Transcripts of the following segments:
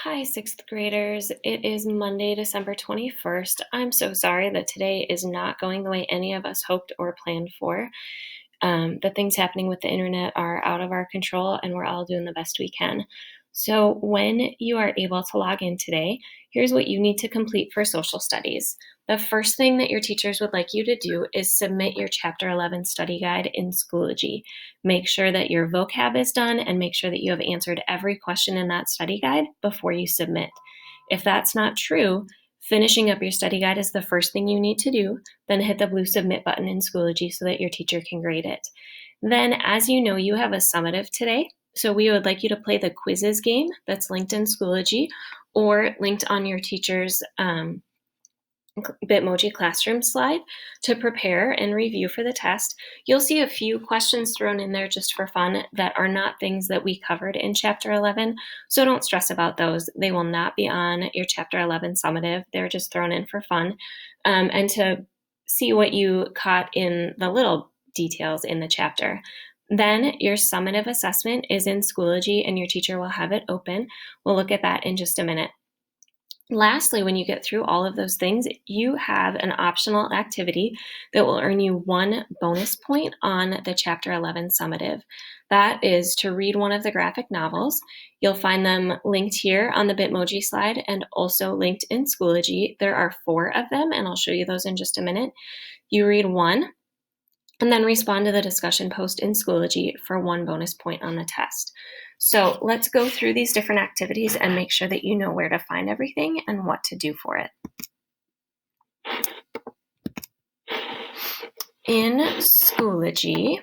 Hi, sixth graders. It is Monday, December 21st. I'm so sorry that today is not going the way any of us hoped or planned for. The things happening with the internet are out of our control, and we're all doing the best we can. So, when you are able to log in today, here's what you need to complete for social studies. The first thing that your teachers would like you to do is submit your Chapter 11 study guide in Schoology. Make sure that your vocab is done and make sure that you have answered every question in that study guide before you submit. If that's not true, finishing up your study guide is the first thing you need to do. Then hit the blue submit button in Schoology so that your teacher can grade it. Then, as you know, you have a summative today. So we would like you to play the quizzes game that's linked in Schoology or linked on your teacher's Bitmoji classroom slide to prepare and review for the test. You'll see a few questions thrown in there just for fun that are not things that we covered in Chapter 11, so don't stress about those. They will not be on your Chapter 11 summative. They're just thrown in for fun and to see what you caught in the little details in the chapter. Then your summative assessment is in Schoology and your teacher will have it open. We'll look at that in just a minute. Lastly, when you get through all of those things, you have an optional activity that will earn you 1 bonus point on the Chapter 11 summative. That is to read one of the graphic novels. You'll find them linked here on the Bitmoji slide and also linked in Schoology. There are 4 of them, and I'll show you those in just a minute. You read one, and then respond to the discussion post in Schoology for 1 bonus point on the test. So let's go through these different activities and make sure that you know where to find everything and what to do for it. In Schoology,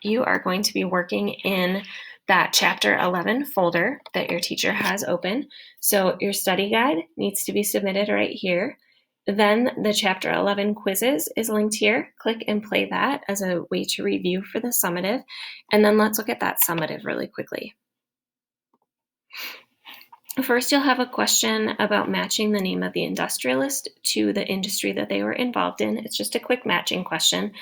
you are going to be working in that Chapter 11 folder that your teacher has open. So your study guide needs to be submitted right here. Then the Chapter 11 quizzes is linked here. Click and play that as a way to review for the summative. And then let's look at that summative really quickly. First, you'll have a question about matching the name of the industrialist to the industry that they were involved in. It's just a quick matching question.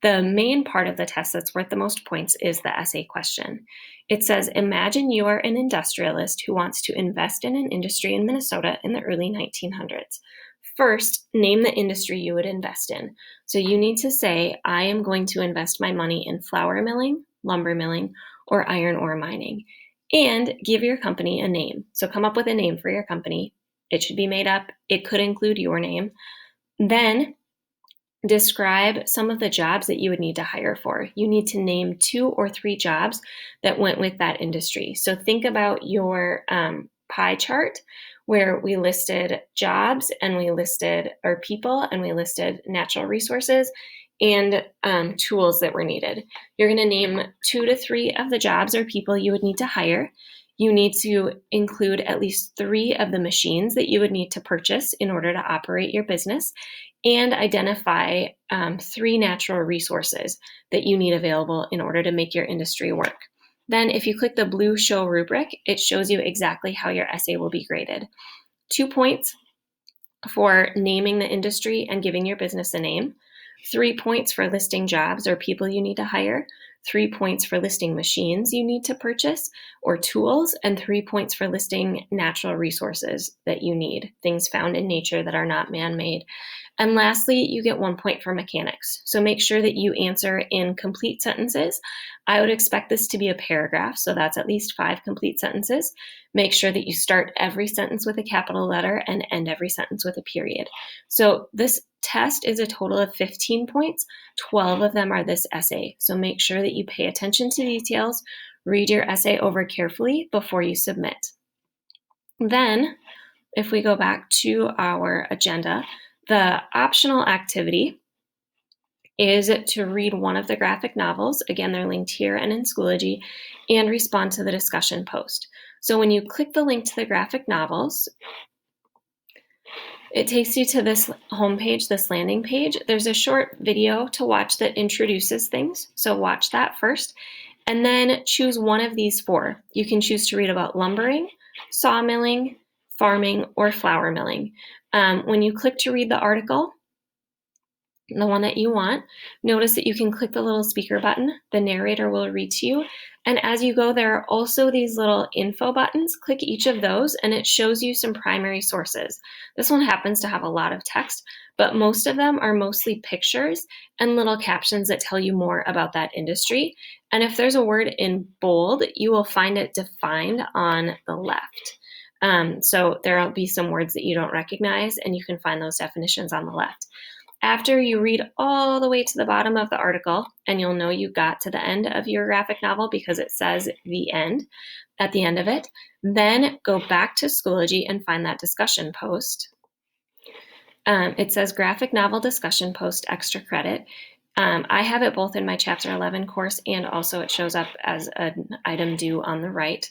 The main part of the test that's worth the most points is the essay question. It says, imagine you are an industrialist who wants to invest in an industry in Minnesota in the early 1900s. First, name the industry you would invest in. So you need to say, I am going to invest my money in flour milling, lumber milling, or iron ore mining. And give your company a name. So come up with a name for your company. It should be made up. It could include your name. Then describe some of the jobs that you would need to hire for. You need to name 2 or 3 jobs that went with that industry. So think about your pie chart where we listed jobs and we listed our people and we listed natural resources and tools that were needed. You're going to name 2 to 3 of the jobs or people you would need to hire. You need to include at least 3 of the machines that you would need to purchase in order to operate your business, and identify 3 natural resources that you need available in order to make your industry work. Then if you click the blue show rubric, it shows you exactly how your essay will be graded. 2 points for naming the industry and giving your business a name. 3 points for listing jobs or people you need to hire. 3 points for listing machines you need to purchase or tools, and 3 points for listing natural resources that you need, things found in nature that are not man-made. And lastly, you get 1 point for mechanics. So make sure that you answer in complete sentences. I would expect this to be a paragraph, so that's at least 5 complete sentences. Make sure that you start every sentence with a capital letter and end every sentence with a period. So this test is a total of 15 points. 12 of them are this essay. So make sure that you pay attention to details, read your essay over carefully before you submit. Then, if we go back to our agenda, the optional activity is to read one of the graphic novels. Again, they're linked here and in Schoology, and respond to the discussion post. So when you click the link to the graphic novels, it takes you to this homepage, this landing page. There's a short video to watch that introduces things. So watch that first, and then choose one of these 4. You can choose to read about lumbering, sawmilling, farming, or flour milling. When you click to read the article, the one that you want, notice that you can click the little speaker button. The narrator will read to you, And as you go, there are also these little info buttons. Click each of those and it shows you some primary sources. This one happens to have a lot of text, but most of them are mostly pictures and little captions that tell you more about that industry. And if there's a word in bold, you will find it defined on the left. So there'll be some words that you don't recognize, and you can find those definitions on the left. After you read all the way to the bottom of the article, and you'll know you got to the end of your graphic novel because it says the end at the end of it, then go back to Schoology and find that discussion post. It says graphic novel discussion post extra credit. I have it both in my Chapter 11 course, and also it shows up as an item due on the right.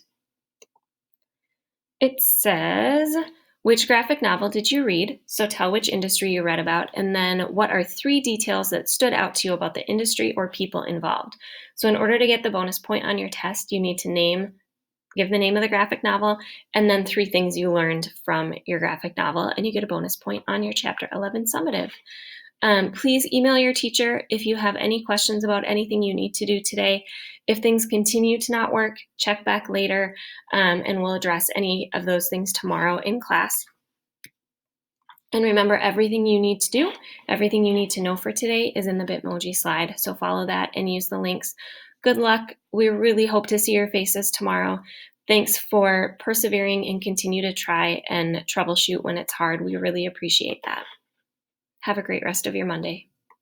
It says, which graphic novel did you read? So tell which industry you read about, and then what are 3 details that stood out to you about the industry or people involved? So in order to get the bonus point on your test, you need to give the name of the graphic novel, and then 3 things you learned from your graphic novel, and you get a bonus point on your Chapter 11 summative. Please email your teacher if you have any questions about anything you need to do today. If things continue to not work, check back later, and we'll address any of those things tomorrow in class. And remember, everything you need to do, everything you need to know for today is in the Bitmoji slide. So follow that and use the links. Good luck. We really hope to see your faces tomorrow. Thanks for persevering and continue to try and troubleshoot when it's hard. We really appreciate that. Have a great rest of your Monday.